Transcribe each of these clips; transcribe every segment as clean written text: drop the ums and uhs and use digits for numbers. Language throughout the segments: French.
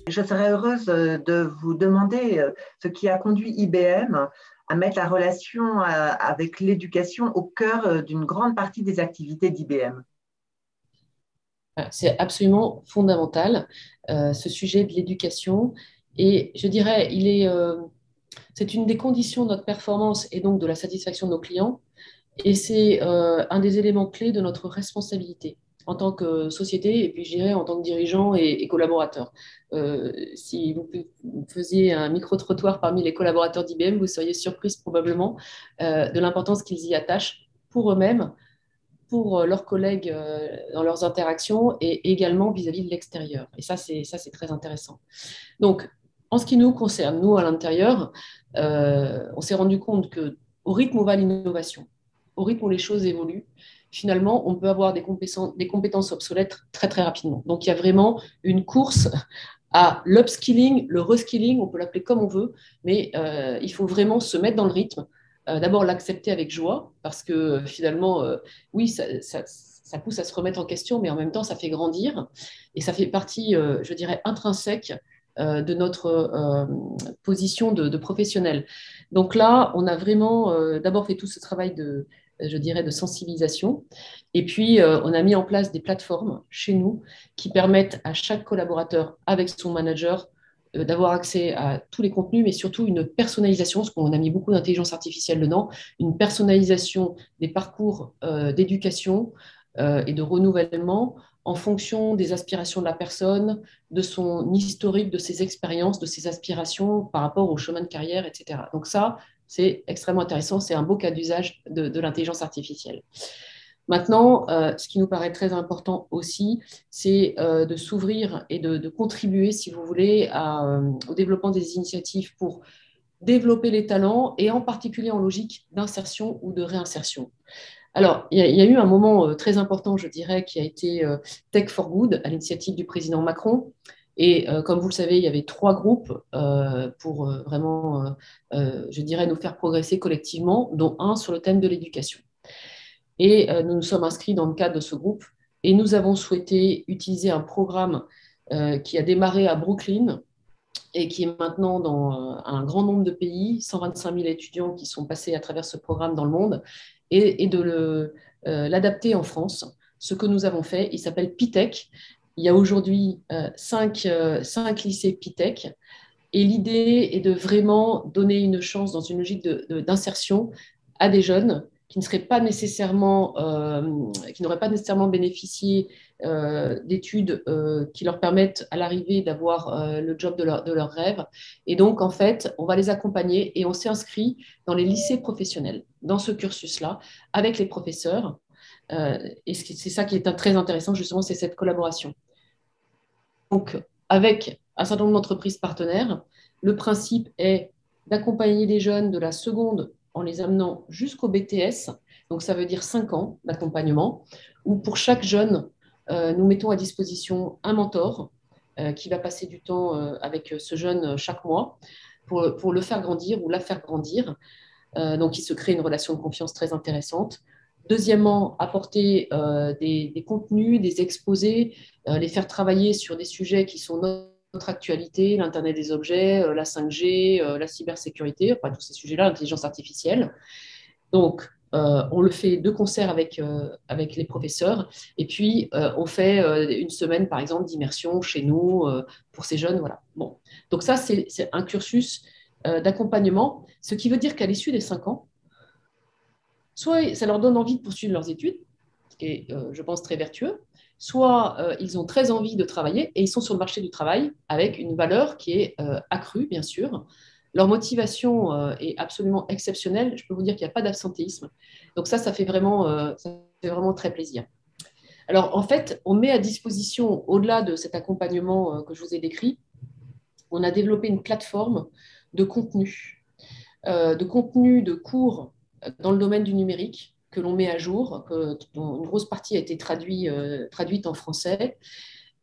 Je serais heureuse de vous demander ce qui a conduit IBM à mettre la relation avec l'éducation au cœur d'une grande partie des activités d'IBM. C'est absolument fondamental, ce sujet de l'éducation. Et je dirais, c'est une des conditions de notre performance et donc de la satisfaction de nos clients. Et c'est un des éléments clés de notre responsabilité en tant que société et puis je dirais en tant que dirigeant et collaborateur. Si vous faisiez un micro-trottoir parmi les collaborateurs d'IBM, vous seriez surprise probablement de l'importance qu'ils y attachent pour eux-mêmes, pour leurs collègues dans leurs interactions et également vis-à-vis de l'extérieur. Et ça, c'est très intéressant. Donc, en ce qui nous concerne, nous, à l'intérieur, on s'est rendu compte que au rythme où va l'innovation, au rythme où les choses évoluent, finalement, on peut avoir des compétences obsolètes très, très rapidement. Donc, il y a vraiment une course à l'upskilling, le reskilling, on peut l'appeler comme on veut, mais il faut vraiment se mettre dans le rythme. D'abord, l'accepter avec joie, parce que finalement, oui, ça pousse à se remettre en question, mais en même temps, ça fait grandir. Et ça fait partie, je dirais, intrinsèque de notre position de professionnel. Donc là, on a vraiment d'abord fait tout ce travail de, je dirais, de sensibilisation. Et puis, on a mis en place des plateformes chez nous qui permettent à chaque collaborateur, avec son manager, d'avoir accès à tous les contenus, mais surtout une personnalisation, parce qu'on a mis beaucoup d'intelligence artificielle dedans, une personnalisation des parcours d'éducation et de renouvellement en fonction des aspirations de la personne, de son historique, de ses expériences, de ses aspirations par rapport au chemin de carrière, etc. Donc ça, c'est extrêmement intéressant, c'est un beau cas d'usage de l'intelligence artificielle. Maintenant, ce qui nous paraît très important aussi, c'est de s'ouvrir et de contribuer, si vous voulez, au développement des initiatives pour développer les talents et en particulier en logique d'insertion ou de réinsertion. Alors, il y a eu un moment très important, je dirais, qui a été Tech for Good à l'initiative du président Macron. Et comme vous le savez, il y avait 3 groupes pour vraiment, je dirais, nous faire progresser collectivement, dont un sur le thème de l'éducation. Et nous nous sommes inscrits dans le cadre de ce groupe et nous avons souhaité utiliser un programme qui a démarré à Brooklyn et qui est maintenant dans un grand nombre de pays, 125 000 étudiants qui sont passés à travers ce programme dans le monde, et de l'adapter en France. Ce que nous avons fait, il s'appelle PITEC. Il y a aujourd'hui 5 lycées PITEC. Et l'idée est de vraiment donner une chance dans une logique d'insertion à des jeunes qui ne seraient pas nécessairement, qui n'auraient pas nécessairement bénéficié d'études qui leur permettent à l'arrivée d'avoir le job de leur rêve. Et donc, en fait, on va les accompagner et on s'est inscrit dans les lycées professionnels, dans ce cursus-là, avec les professeurs. Et c'est ça qui est très intéressant, justement, c'est cette collaboration. Donc, avec un certain nombre d'entreprises partenaires, le principe est d'accompagner les jeunes de la seconde en les amenant jusqu'au BTS. Donc, ça veut dire 5 ans d'accompagnement, où pour chaque jeune, nous mettons à disposition un mentor qui va passer du temps avec ce jeune chaque mois pour le faire grandir ou la faire grandir. Donc, il se crée une relation de confiance très intéressante. Deuxièmement, apporter des contenus, des exposés, les faire travailler sur des sujets qui sont notre actualité, l'Internet des objets, la 5G, la cybersécurité, enfin tous ces sujets-là, l'intelligence artificielle. Donc, on le fait de concert avec les professeurs. Et puis, on fait une semaine, par exemple, d'immersion chez nous pour ces jeunes. Voilà. Bon. Donc, ça, c'est un cursus d'accompagnement, ce qui veut dire qu'à l'issue des 5 ans, soit ça leur donne envie de poursuivre leurs études, ce qui est, je pense, très vertueux, soit ils ont très envie de travailler et ils sont sur le marché du travail avec une valeur qui est accrue, bien sûr. Leur motivation est absolument exceptionnelle. Je peux vous dire qu'il n'y a pas d'absentéisme. Donc ça fait vraiment très plaisir. Alors, en fait, on met à disposition, au-delà de cet accompagnement que je vous ai décrit, on a développé une plateforme de contenu, de cours dans le domaine du numérique que l'on met à jour, dont une grosse partie a été traduite en français.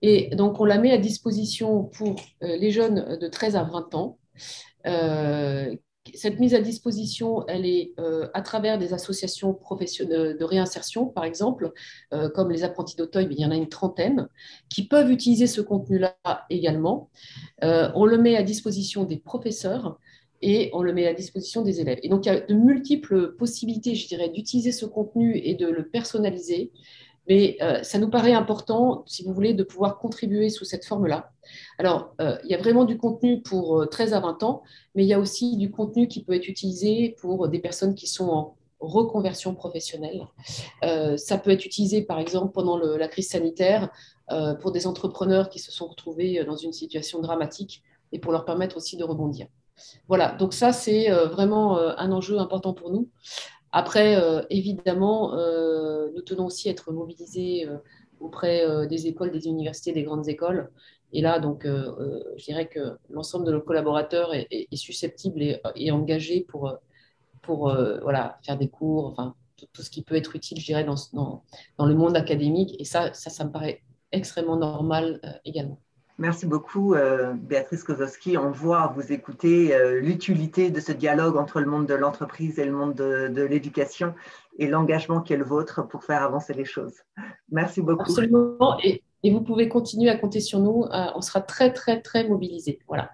Et donc, on la met à disposition pour les jeunes de 13 à 20 ans cette mise à disposition, elle est à travers des associations professionnelles de réinsertion, par exemple, comme les apprentis d'Auteuil, il y en a une trentaine, qui peuvent utiliser ce contenu-là également. On le met à disposition des professeurs et on le met à disposition des élèves. Et donc, il y a de multiples possibilités, je dirais, d'utiliser ce contenu et de le personnaliser. Mais ça nous paraît important, si vous voulez, de pouvoir contribuer sous cette forme-là. Alors, il y a vraiment du contenu pour 13 à 20 ans, mais il y a aussi du contenu qui peut être utilisé pour des personnes qui sont en reconversion professionnelle. Ça peut être utilisé, par exemple, pendant la crise sanitaire, pour des entrepreneurs qui se sont retrouvés dans une situation dramatique et pour leur permettre aussi de rebondir. Voilà, donc ça, c'est vraiment un enjeu important pour nous. Après, évidemment, nous tenons aussi à être mobilisés auprès des écoles, des universités, des grandes écoles. Et là, donc, je dirais que l'ensemble de nos collaborateurs est susceptible et engagé pour voilà, faire des cours, enfin, tout ce qui peut être utile, je dirais, dans le monde académique. Et ça me paraît extrêmement normal également. Merci beaucoup, Béatrice Kozowski. On voit, à vous écouter, l'utilité de ce dialogue entre le monde de l'entreprise et le monde de l'éducation et l'engagement qui est le vôtre pour faire avancer les choses. Merci beaucoup. Absolument. Et vous pouvez continuer à compter sur nous. On sera très, très, très mobilisés. Voilà.